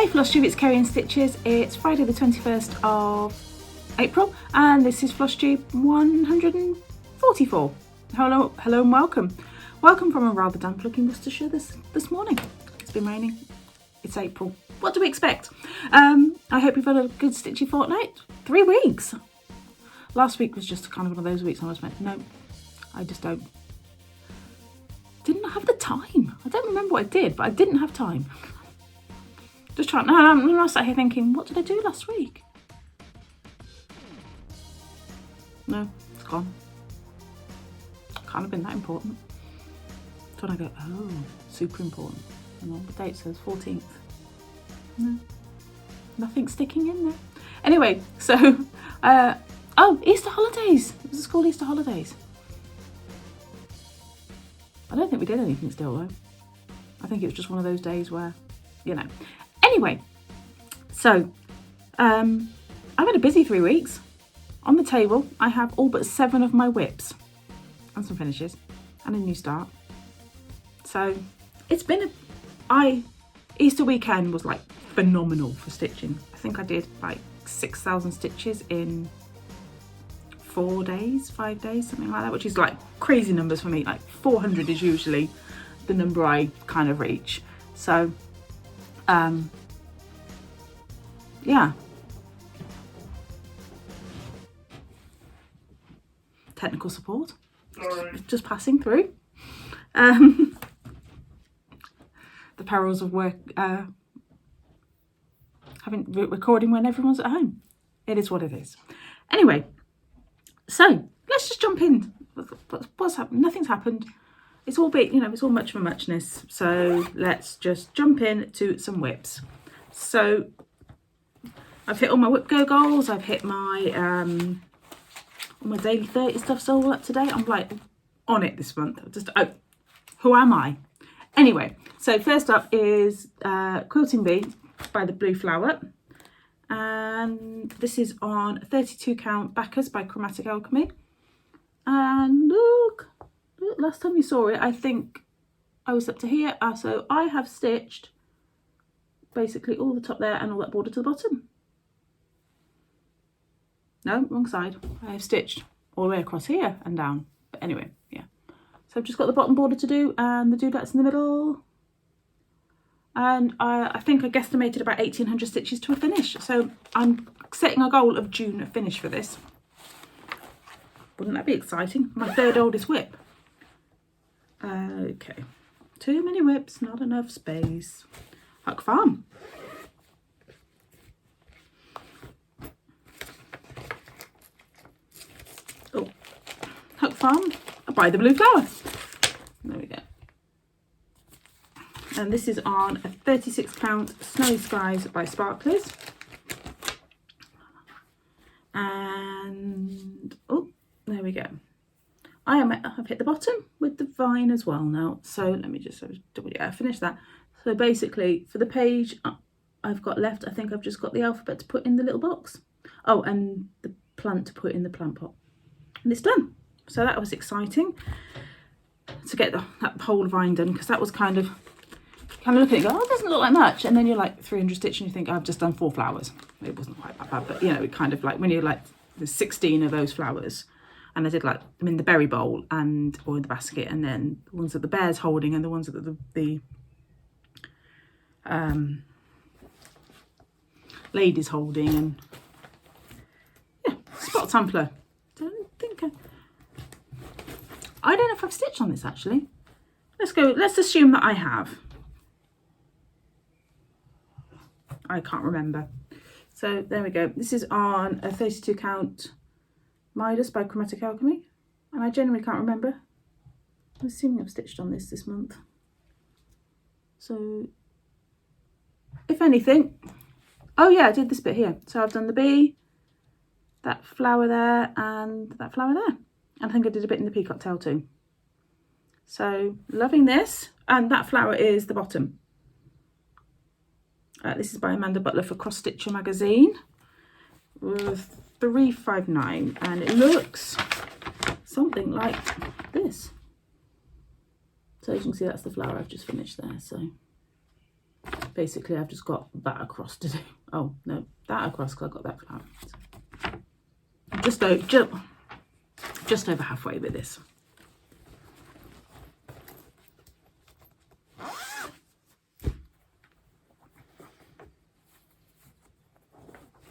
Hey Floss Tube, it's Kerry and Stitches. It's Friday the 21st of April and this is Floss Tube 144. Hello and welcome. Welcome from a rather damp looking Worcestershire this morning. It's been raining. It's April. What do we expect? I hope you've had a good stitchy fortnight. 3 weeks. Last week was just kind of one of those weeks I was like, no, I just didn't have the time. I don't remember what I did, but I didn't have time. Just trying. No, I'm sat here thinking, what did I do last week? No, it's gone. Can't have been that important. So when I go, oh, super important. And then the date says 14th. No, nothing sticking in there. Anyway, so, oh, Easter holidays. It was a school Easter holidays. I don't think we did anything still though. I think it was just one of those days where, you know. Anyway, so I've had a busy 3 weeks. On the table, I have all but 7 of my whips and some finishes and a new start. So it's been Easter weekend was like phenomenal for stitching. I think I did like 6,000 stitches in 4 days, 5 days, something like that, which is like crazy numbers for me. Like 400 is usually the number I kind of reach. So yeah, technical support, just passing through. The perils of work, recording when everyone's at home. It is what it is. Anyway, so let's just jump in. What's happened? Nothing's happened. It's all bit, you know, it's all much of a muchness. So let's just jump in to some whips. So I've hit all my whip go goals. I've hit my all my daily 30 stuff's all up to date. I'm like on it this month. Who am I? Anyway, so first up is Quilting Bee by the Blue Flower. And this is on 32 count backers by Chromatic Alchemy. And look, last time you saw it, I think I was up to here. So I have stitched basically all the top there and all that border to the bottom. No, wrong side. I have stitched all the way across here and down. But anyway, yeah. So I've just got the bottom border to do and the doodads in the middle. And I think I guesstimated about 1,800 stitches to a finish. So I'm setting a goal of June a finish for this. Wouldn't that be exciting? My 3rd oldest whip. Okay. Too many whips, not enough space. Huck Farm. Oh, Huck Farm by the Blue Flower. There we go. And this is on a 36 count Snowy Skies by Sparklies. And oh, there we go. I've hit the bottom with the vine as well now. So let me just finish that. So basically for the page I've got left, I think I've just got the alphabet to put in the little box. Oh, and the plant to put in the plant pot. And it's done. So that was exciting to get that whole vine done, because that was kind of looking at it, go, oh, it doesn't look like much. And then you're like 300 stitch and you think, oh, I've just done 4 flowers. It wasn't quite that bad, but you know, it kind of like when you're like, there's 16 of those flowers. And I did like them in the berry bowl or in the basket, and then the ones that the bear's holding and the ones that the lady's holding, and yeah, spot sampler. I don't know if I've stitched on this actually. Let's assume that I have. I can't remember. So there we go. This is on a 32 count Midas by Chromatic Alchemy, and I generally can't remember. I'm assuming I've stitched on this month. So if anything, oh yeah, I did this bit here. So I've done the bee, that flower there, and that flower there. And I think I did a bit in the peacock tail too. So loving this, and that flower is the bottom. This is by Amanda Butler for Cross Stitcher magazine. With 359, and it looks something like this. So as you can see, that's the flower I've just finished there. So basically I've just got that across to do. Oh no, that across because I got that out. Just over halfway with this.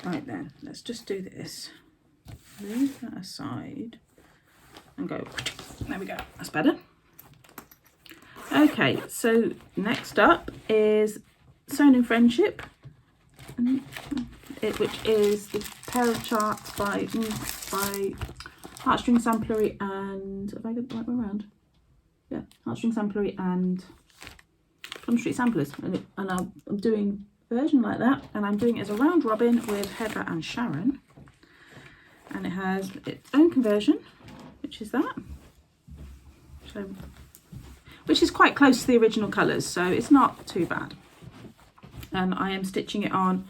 Right then, let's just do this. Move that aside and go. There we go, that's better. Okay, so next up is Sewn in Friendship, which is the pair of charts by Heartstring, Samplery and, have I got the right way around? Yeah, Heartstring, Samplery and Plum Street Samplers. And I'm doing a version like that, and I'm doing it as a round robin with Heather and Sharon. And it has its own conversion, which is that. So, which is quite close to the original colours, so it's not too bad. And I am stitching it on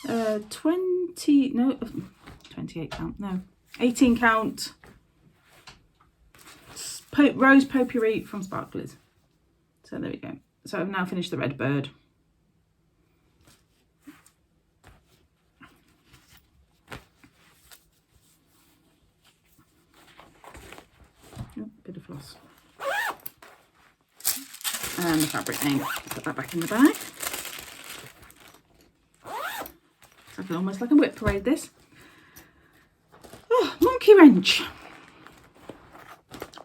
28 count, no, 18 count Rose Potpourri from Sparklies. So there we go. So I've now finished the red bird. Oh, bit of floss. And the fabric name, put that back in the bag. It's like almost like a whip parade, this. Oh, Monkey Wrench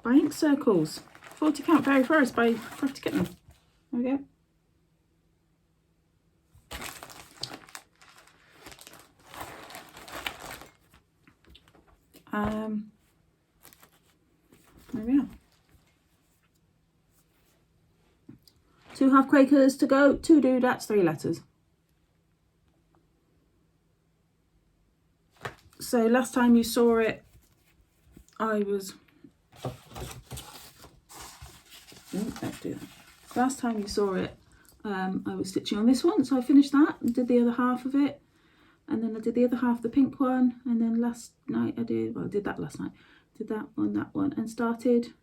by Ink Circles. 40 count Fairy Forest by Crafty Kitten. There we go. There we are. 2 half Quakers to go, 2 doodads, 3 letters. So last time you saw it, let's do that. Last time you saw it, I was stitching on this one, so I finished that and did the other half of it, and then I did the other half, the pink one, and then last night I did that last night, did that one, and started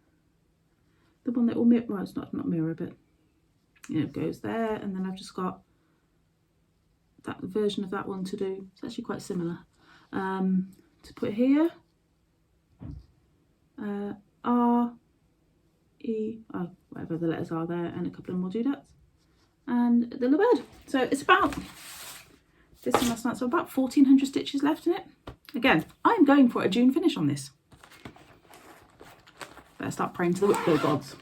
the one that will mirror, well, it's not mirror, but you know, it goes there, and then I've just got that version of that one to do. It's actually quite similar. To put here, R, E, oh, whatever the letters are there, and a couple of more doodads, and the little bird. So it's about, this one last night, so about 1400 stitches left in it. Again, I'm going for a June finish on this. Better start praying to the Whip Go gods,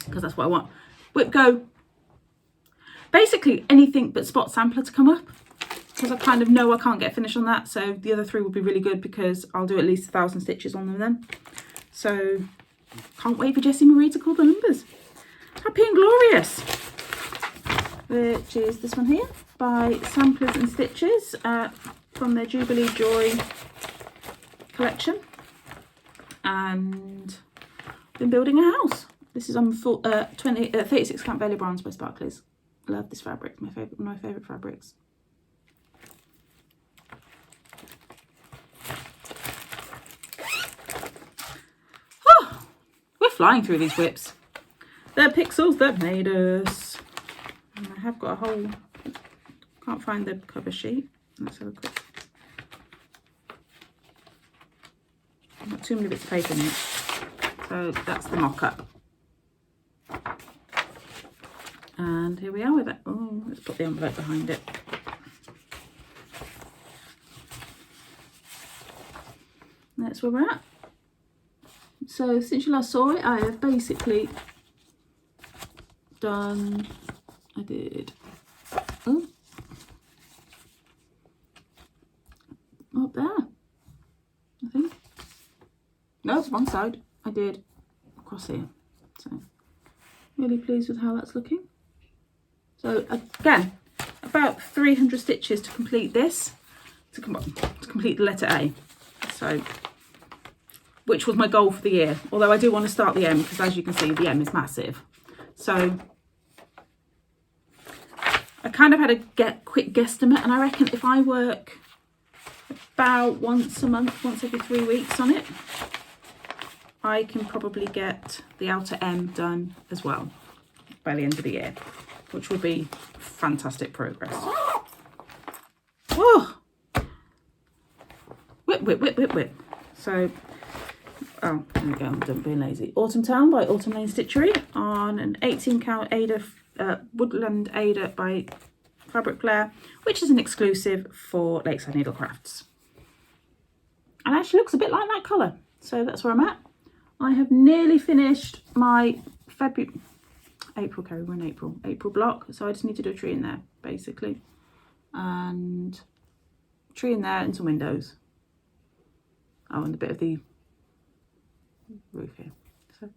because that's what I want. Whip Go, basically anything but Spot Sampler to come up, because I kind of know I can't get a finish on that, so the other 3 will be really good because I'll do at least 1,000 stitches on them then. So can't wait for Jessie Marie to call the numbers. Happy and Glorious, which is this one here by Samplers and Stitches from their Jubilee Joy collection, and been building a house. This is on full 36 count Valley Bronze by Sparklies. I love this fabric, one of my favourite fabrics. Oh, we're flying through these whips. They're pixels that made us. And I have got a whole, can't find the cover sheet. Let's have a quick. I've got too many bits of paper in it. So that's the mock-up. And here we are with it. Oh, let's put the envelope behind it. That's where we're at. So since you last saw it, I have basically done, up there, I think. No, it's one side. I did across here. So really pleased with how that's looking. So again, about 300 stitches to complete this, to complete the letter A. So, which was my goal for the year. Although I do want to start the M, because as you can see, the M is massive. So I kind of had a quick guesstimate, and I reckon if I work about once a month, once every 3 weeks on it, I can probably get the outer M done as well by the end of the year, which will be fantastic progress. Oh, whip, whip, whip, whip, whip. So, oh, there we go, I'm done being lazy. Autumn Towne by Autumn Lane Stitchery on an 18 count Ada, Woodland Ada by Fabric Flair, which is an exclusive for Lakeside Needlecrafts. And actually looks a bit like that colour. So that's where I'm at. I have nearly finished my April block. So I just need to do a tree in there, basically. And tree in there and some windows. Oh, and a bit of the roof here. So,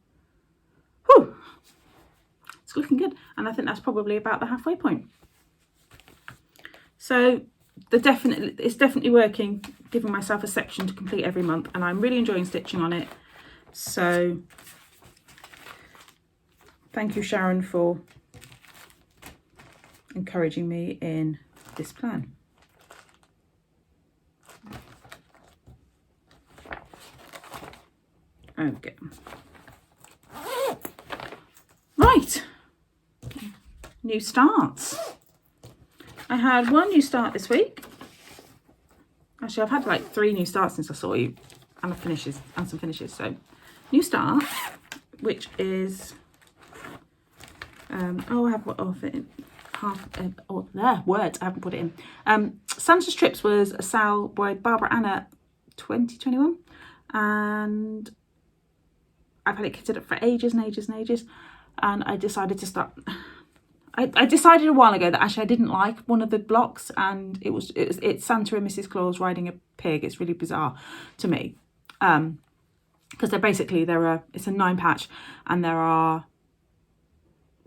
whew, it's looking good. And I think that's probably about the halfway point. So it's definitely working, giving myself a section to complete every month, and I'm really enjoying stitching on it. So thank you, Sharon, for encouraging me in this plan. Okay. Right. New starts. I had one new start this week. Actually, I've had like 3 new starts since I saw you, and some finishes. So, new start, which is oh, I have words. I haven't put it in. Santa's Trips was a sale by Barbara Anna 2021, and I've had it kitted up for ages and ages and ages, and I decided to start. I decided a while ago that actually I didn't like one of the blocks, and it's Santa and Mrs. Claus riding a pig. It's really bizarre to me, because it's a 9 patch, and there are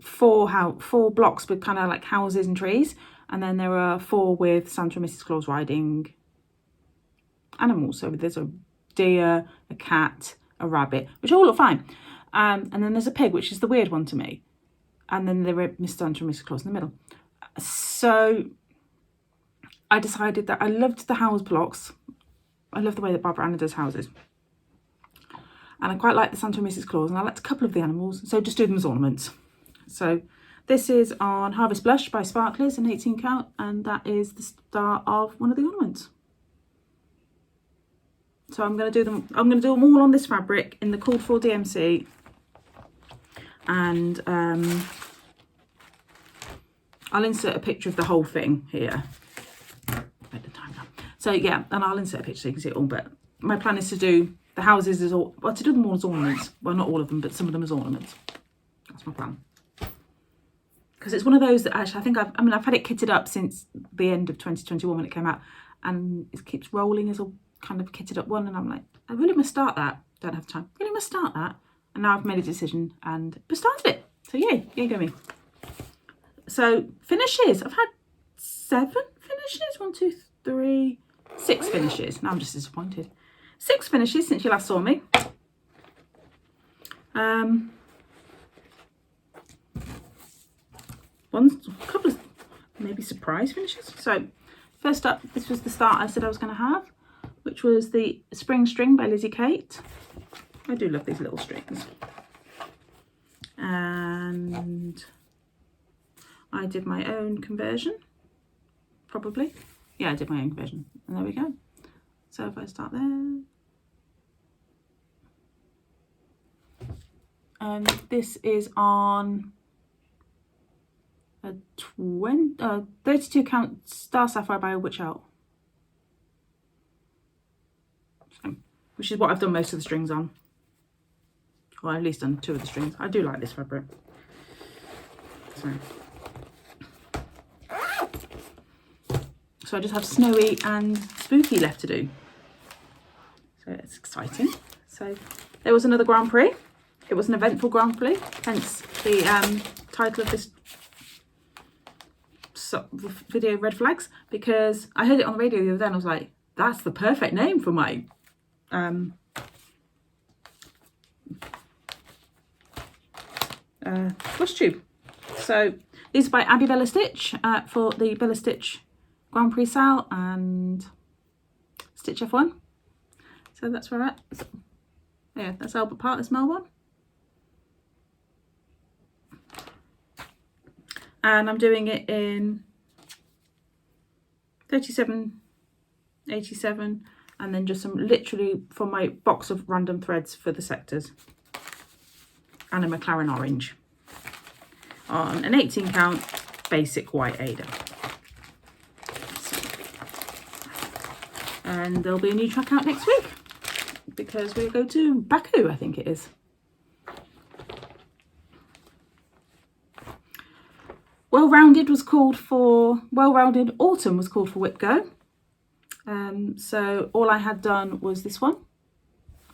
four blocks with kind of like houses and trees, and then there are 4 with Santa and Mrs. Claus riding animals. So there's a deer, a cat, a rabbit, which all look fine, and then there's a pig, which is the weird one to me. And then there were Mr. Santa and Mr. Claus in the middle. So I decided that I loved the house blocks. I love the way that Barbara Anna does houses. And I quite like the Santa and Mrs. Claus, and I liked a couple of the animals, so just do them as ornaments. So this is on Harvest Blush by Sparklies, an 18 count, and that is the start of one of the ornaments. So I'm going to do them all on this fabric in the called for DMC. And I'll insert a picture of the whole thing here. So yeah, and I'll insert a picture so you can see it all. But my plan is to do the houses to do them all as ornaments. Well, not all of them, but some of them as ornaments. That's my plan. Because it's one of those that actually I've had it kitted up since the end of 2021 when it came out, and it keeps rolling as a kind of kitted up one, and I'm like, I really must start that. Don't have time. Really must start that. And now I've made a decision and started it. So yay go me. So finishes. I've had 7 finishes. 1, 2, 3, 6 finishes. Now I'm just disappointed. 6 finishes since you last saw me. A couple of maybe surprise finishes. So first up, this was the start I said I was going to have, which was the Spring String by Lizzie Kate. I do love these little strings. And I did my own conversion, probably. Yeah, I did my own conversion. And there we go. So if I start there. And this is on a 32 count Star Sapphire by Wichelt. Which is what I've done most of the strings on. Well, at least done 2 of the strings. I do like this fabric. So I just have Snowy and Spooky left to do. So it's exciting. So there was another Grand Prix. It was an eventful Grand Prix, hence the title of this video, Red Flags, because I heard it on the radio the other day and I was like, that's the perfect name for my wash tube. So these are by Abby Bella Stitch for the Bella Stitch Grand Prix sale and Stitch F1. So that's where we're at. So, yeah, that's Albert Park, that's Melbourne. and I'm doing it in 37, 87, and then just some literally from my box of random threads for the sectors, and a McLaren orange on an 18 count basic white Ada. And there'll be a new track out next week because we'll go to Baku, I think it is. Well-rounded was called for, well-rounded autumn was called for Whip Go. So all I had done was this one,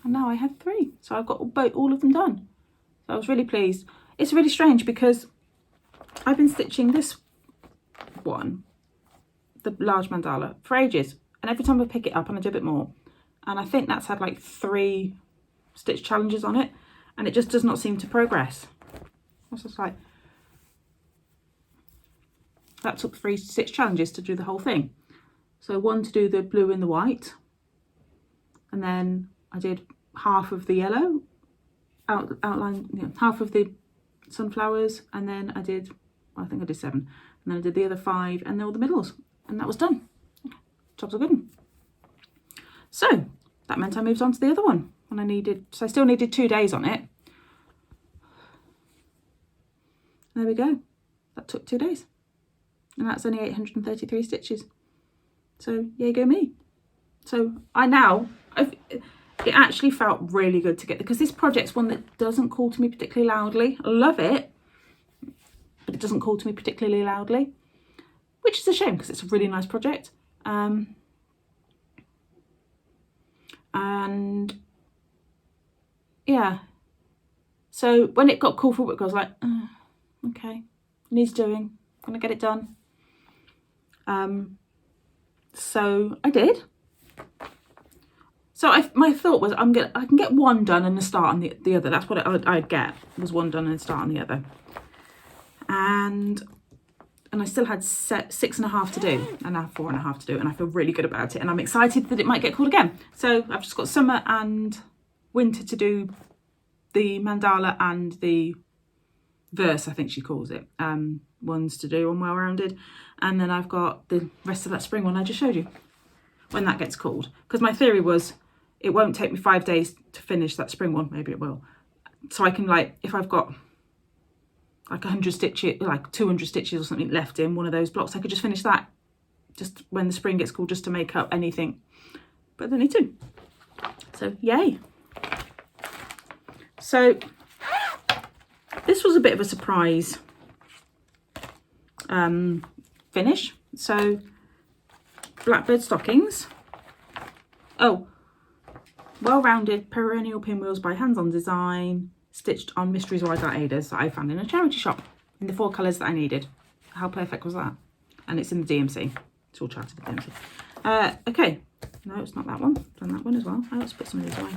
and now I have 3. So I've got all of them done. So I was really pleased. It's really strange because I've been stitching this one, the large mandala, for ages. And every time I pick it up and I do a bit more, and I think that's had like 3 stitch challenges on it, and it just does not seem to progress. I was just like, that took 3 stitch challenges to do the whole thing. So 1 to do the blue and the white, and then I did half of the yellow outline, you know, half of the sunflowers, and then I did, I think I did 7, and then I did the other 5 and all the middles, and that was done. Jobs are good. So that meant I moved on to the other one, and I still needed 2 days on it. There we go. That took 2 days, and that's only 833 stitches. So yay go me. So it actually felt really good to get, because this project's one that doesn't call to me particularly loudly. I love it, but it doesn't call to me particularly loudly, which is a shame because it's a really nice project. And yeah, so when it got called for work, I was like, okay, needs doing, I'm gonna get it done. So I did. So my thought was I can get one done and a start on the other. That's what I'd get, was one done and a start on the other. And I still had 6.5 to do, and I have 4.5 to do, and I feel really good about it, and I'm excited that it might get called again. So I've just got summer and winter to do the mandala and the verse, I think she calls it, ones to do on well-rounded, and then I've got the rest of that spring one I just showed you when that gets called, because my theory was it won't take me 5 days to finish that spring one. Maybe it will, so I can, like, if I've got like 100 stitches, like 200 stitches or something left in one of those blocks, I could just finish that just when the spring gets called, just to make up anything, but I don't need to. So yay. So this was a bit of a surprise finish. So Blackbird stockings. Oh, well-rounded perennial pinwheels by Hands On Design, stitched on mystery Zweigart Adas that I found in a charity shop in the 4 colours that I needed. How perfect was that? And it's in the DMC. It's all charted with DMC. Okay, no, it's not that one. I've done that one as well. Let's put some of these away.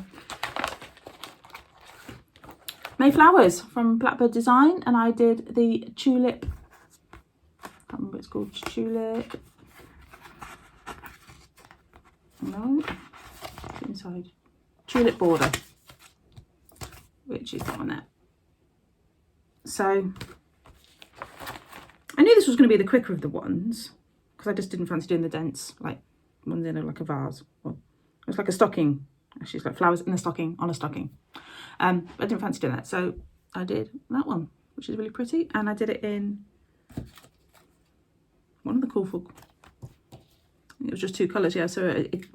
Mayflowers from Blackbird Design, and I did the tulip. I can't remember what it's called. Tulip. No, it's inside. Tulip border, which is that one there. So I knew this was going to be the quicker of the ones, because I just didn't fancy doing the dense, like ones in like a vase. Well, it's like a stocking. Actually, it's like flowers in a stocking on a stocking. I didn't fancy doing that, so I did that one, which is really pretty, and I did it in one of the colourful. It was just 2 colours, yeah. So it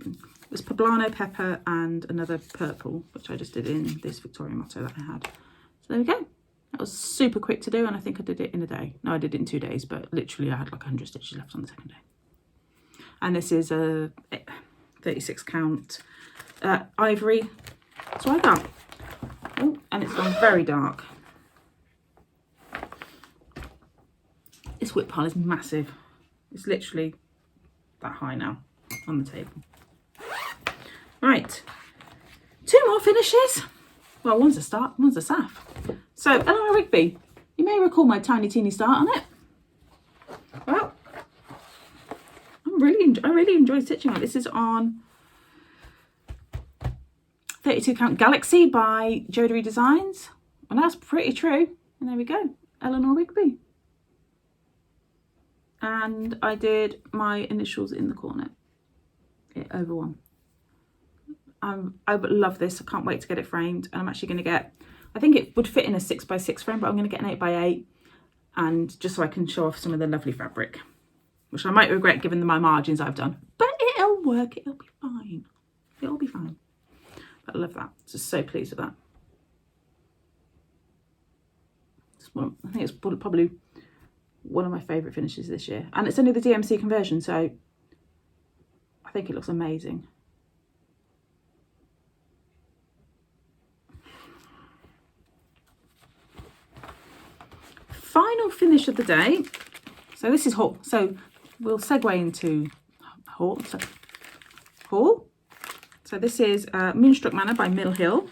was poblano pepper and another purple, which I just did in this Victorian motto that I had. So there we go. That was super quick to do, and I think I did it in a day. No, I did it in 2 days, but literally I had like 100 stitches left on the second day. And this is a 36 count Ivory Zweigart. Oh, and it's gone very dark. This whip pile is massive. It's literally that high now on the table. Right, 2 more finishes. Well, one's a start, one's a Saph. So Eleanor Rigby, you may recall my tiny teeny start on it. Well, I really enjoy stitching it. This is on 32 count Galaxy by Jodyri Designs, and that's pretty true. And there we go, Eleanor Rigby. and I did my initials in the corner, over one. I love this. I can't wait to get it framed, and I'm actually going to get, I think it would fit in a 6x6 frame, but I'm going to get an 8x8, and just so I can show off some of the lovely fabric, which I might regret given my margins I've done, but it'll work, it'll be fine, it'll be fine. But I love that, just so pleased with that. I think it's probably one of my favourite finishes this year, and it's only the DMC conversion, so I think it looks amazing. Final finish of the day. So this is haul. So we'll segue into haul. So this is Moonstruck Manor by Mill Hill.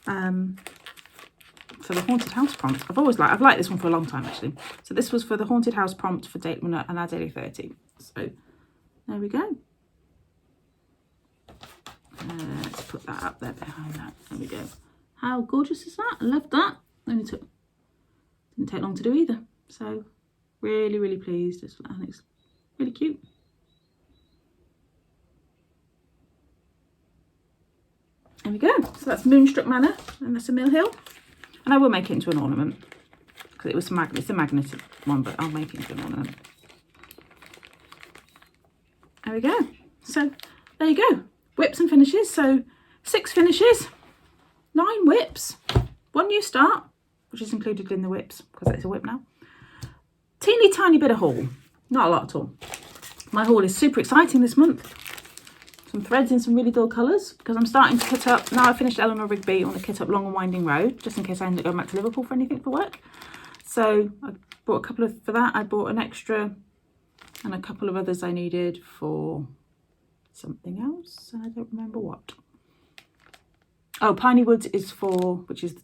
For the Haunted House prompt. I've liked this one for a long time actually. So this was for the Haunted House prompt for Date Runner and our Daily 30. So there we go. Let's put that up there behind that. There we go. How gorgeous is that? I love that. Didn't take long to do either. So really, really pleased. And it's really cute. There we go. So that's Moonstruck Manor, and that's a Mill Hill. And I will make it into an ornament because it's a magnetic one, but I'll make it into an ornament. There we go. So there you go. Whips and finishes. So 6 finishes, 9 whips, 1 new start, which is included in the whips because it's a whip now. Teeny tiny bit of haul. Not a lot at all. My haul is super exciting this month. Some threads in some really dull colours because I'm starting to kit up. Now I've finished Eleanor Rigby, I want to kit up Long and Winding Road just in case I end up going back to Liverpool for anything for work. So I bought a couple of, for that I bought an extra and a couple of others I needed for something else and I don't remember what. Oh, Piney Woods is for, which is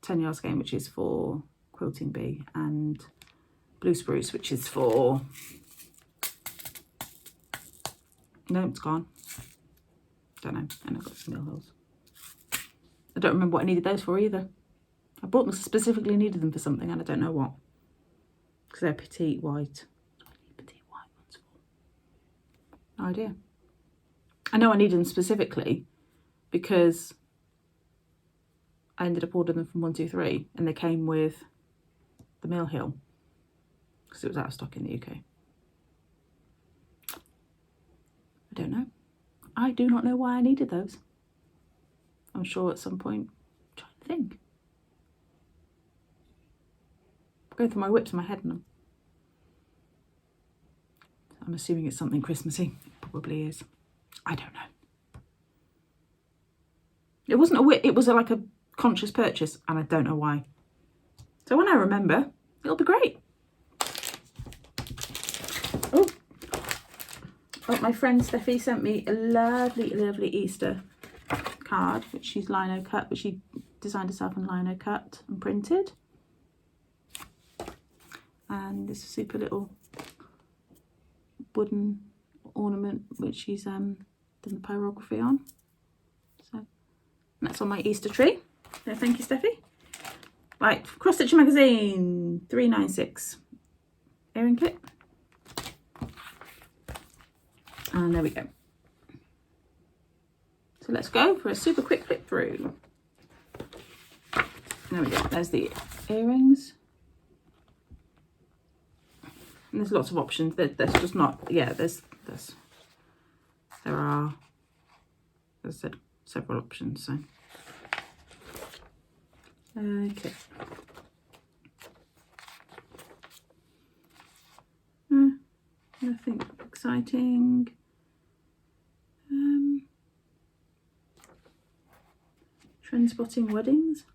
10 yard skein, which is for Quilting Bee, and Blue Spruce, which is for, no, it's gone. Don't know, and I've got some Mill Hills. I don't remember what I needed those for either. I bought them, specifically needed them for something and I don't know what. Because they're petite white. What do I need petite white ones for? No idea. I know I needed them specifically because I ended up ordering them from 123 and they came with the Mill Hill because it was out of stock in the UK. I don't know. I do not know why I needed those. I'm sure at some point, I'm trying to think. I'm going through my whips in my head now. I'm assuming it's something Christmassy. It probably is. I don't know. It wasn't a whip, it was like a conscious purchase and I don't know why. So when I remember, it'll be great. Oh, my friend Steffi sent me a lovely, lovely Easter card, which she's lino cut, which she designed herself and lino cut and printed. And this super little wooden ornament, which she's done the pyrography on. So that's on my Easter tree. So thank you, Steffi. Right, Cross Stitching Magazine 396 earring kit. And there we go. So let's go for a super quick flip through. There we go. There's the earrings. And there's lots of options. There's just not, yeah, there are, as I said, several options. So, okay. Nothing exciting. Trend spotting weddings.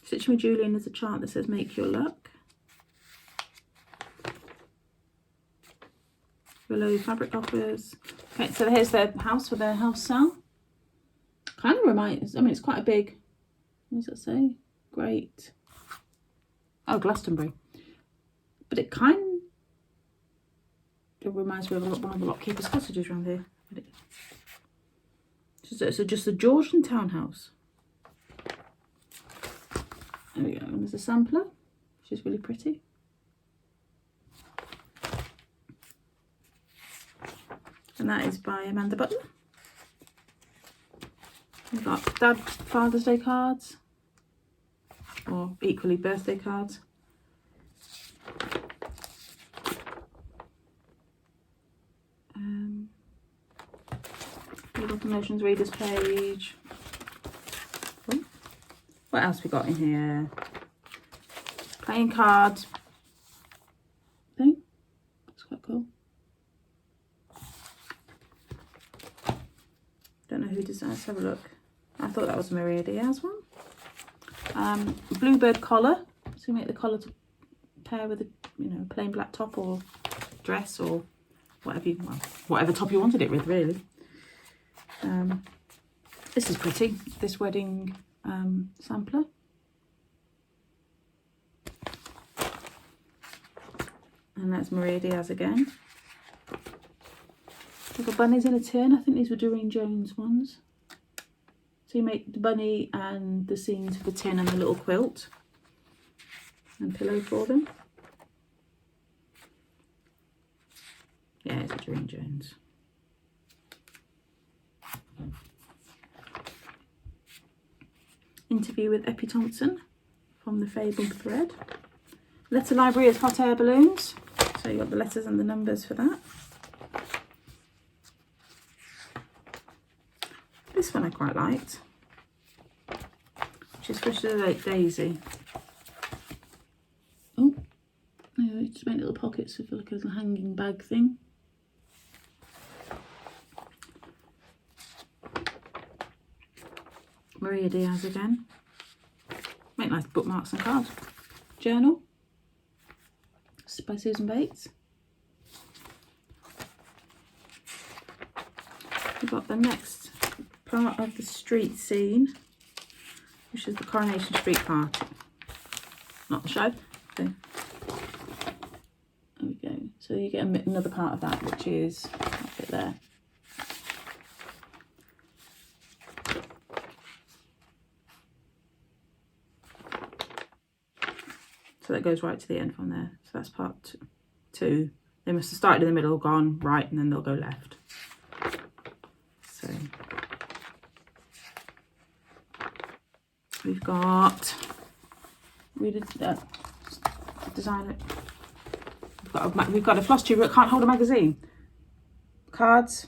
Stitching with Julian is a chart that says make your luck. Below fabric offers. Okay, so here's their house for their house sale. Kind of reminds, I mean, it's quite a big, what does that say? Great. Oh, Glastonbury. But it kind of reminds me of one of the Lockkeeper's cottages around here. So just a Georgian townhouse. There we go, and there's a sampler, which is really pretty. And that is by Amanda Butler. We've got Dad Father's Day cards, or equally birthday cards. Little promotions readers page. Oh, what else we got in here? Playing cards thing. That's quite cool. Don't know who designs. Let's have a look. I thought that was Maria Diaz one. Bluebird collar. So you make the collar to pair with a, you know, plain black top or dress or whatever you want, whatever top you wanted it with, really. This is pretty. This wedding sampler. And that's Maria Diaz again. We've got bunnies in a tin. I think these were Doreen Jones ones. So you make the bunny and the scenes for the tin and the little quilt and pillow for them. Yeah, it's a Doreen Jones. Interview with Eppie Thompson from the Fabled Thread. Letter library is hot air balloons. So you've got the letters and the numbers for that. This one I quite liked, which is Fish of the Lake Daisy. Oh, yeah, just make little pockets of like a little hanging bag thing. Maria Diaz again. Make nice bookmarks and cards. Journal. This is by Susan Bates. We've got the next part of the street scene, which is the Coronation Street party. Not the show. Okay. There we go. So you get another part of that, which is that bit there. So that goes right to the end from there. So that's part 2. They must have started in the middle, gone right, and then they'll go left. So we've got design it. We've got a floss tube that can't hold a magazine. Cards.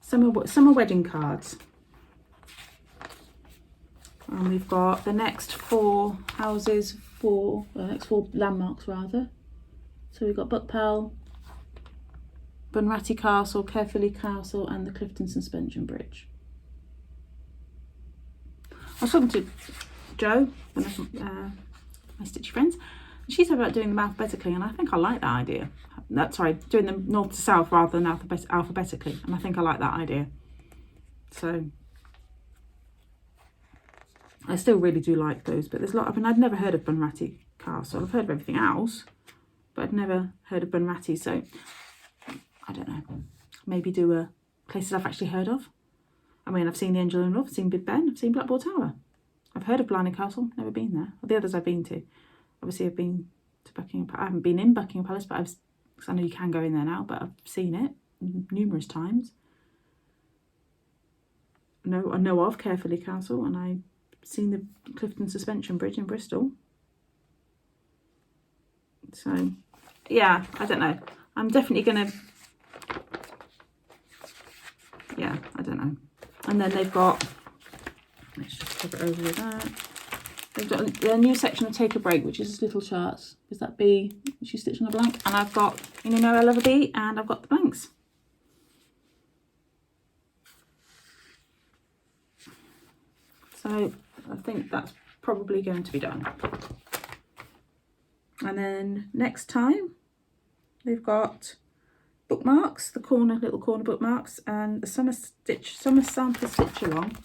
Summer wedding cards. And we've got the next 4 houses next 4 landmarks rather. So we've got Buckpell, Bunratty Castle, Carefully Castle, and the Clifton Suspension Bridge. I was talking to Jo, one of my stitchy friends, and she said about doing them alphabetically, and I think I like that idea. Sorry, doing them north to south rather than alphabetically, and I think I like that idea. So I still really do like those, but there's a lot. I mean, I'd never heard of Bunratty Castle. I've heard of everything else, but I'd never heard of Bunratty. So I don't know. Maybe do places I've actually heard of. I mean, I've seen the Angel in Love, I've seen Big Ben, I've seen Blackboard Tower. I've heard of Blarney Castle, never been there. Well, the others I've been to. Obviously, I've been to Buckingham Palace. I haven't been in Buckingham Palace, but because I know you can go in there now, but I've seen it numerous times. I know of Carefully Castle, and I've seen the Clifton Suspension Bridge in Bristol. So, yeah, I don't know. I'm definitely going to... Yeah, I don't know. And then they've got... Let's just cover it over with that. They've got a new section of Take a Break, which is little charts. Is that B, which you stitch on a blank? And I've got, you know, I love a B, and I've got the blanks. So I think that's probably going to be done. And then next time, they've got bookmarks, the little corner bookmarks, and the summer sample stitch along.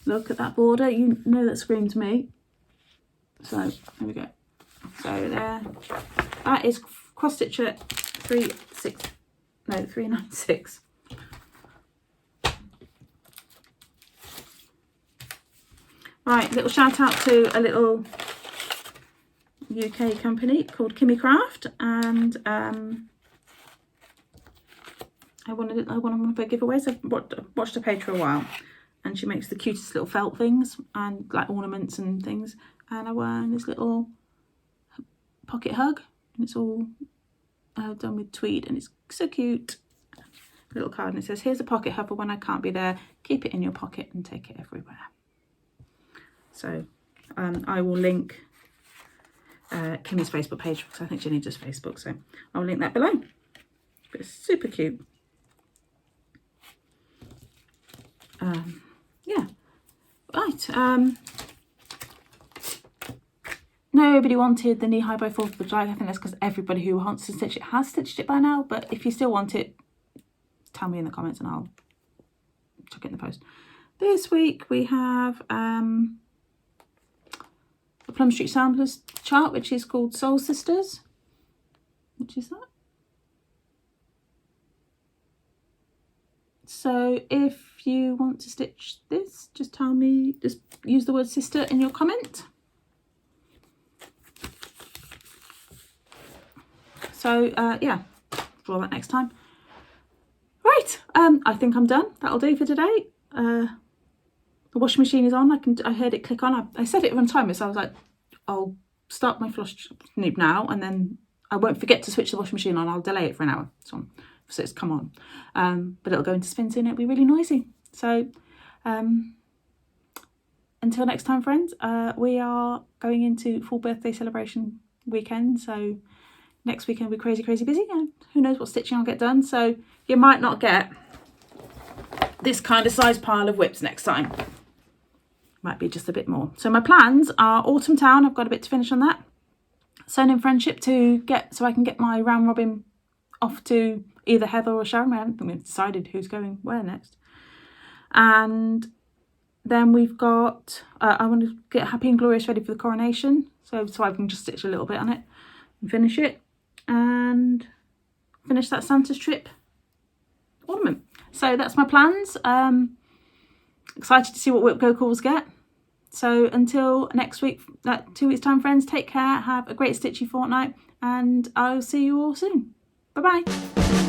Look at that border, you know that screams me. So there we go. So there, that is cross stitcher Right, little shout out to a little UK company called Kimmy Craft, and one of her giveaways. I've watched her page for a while, and she makes the cutest little felt things and like ornaments and things. And I won this little pocket hug, and it's all done with tweed, and it's so cute. A little card, and it says, "Here's a pocket hug for when I can't be there. Keep it in your pocket and take it everywhere." So I will link Kimmy's Facebook page, because I think she needs just Facebook, so I'll link that below. But it's super cute. Yeah, right. Nobody wanted the knee-high by 4th of July. I think that's because everybody who wants to stitch it has stitched it by now. But if you still want it, tell me in the comments and I'll chuck it in the post. This week we have the Plum Street Samplers chart, which is called Soul Sisters. Which is that? So if you want to stitch this, just tell me, just use the word sister in your comment. So yeah, draw that next time. Right, I think I'm done. That'll do for today. The washing machine is on. I heard it click on. I set it on timer, so I was like, I'll start my flush snoop now, and then I won't forget to switch the washing machine on. I'll delay it for an hour, so it's come on. But it'll go into spin soon. It'll be really noisy. So until next time, friends, we are going into full birthday celebration weekend. So next weekend will be crazy, crazy busy. And who knows what stitching I'll get done. So you might not get this kind of size pile of whips next time. Might be just a bit more. So my plans are Autumn Towne. I've got a bit to finish on that. Sewn in Friendship so I can get my round robin off to either Heather or Sharon. I haven't we've decided who's going where next. And then we've got, I want to get Happy and Glorious ready for the coronation. So I can just stitch a little bit on it and finish it. And finish that Santa's trip ornament. So that's my plans. Excited to see what whip go calls get. So until next week, 2 weeks time, friends, take care, have a great stitchy fortnight, and I'll see you all soon. Bye bye.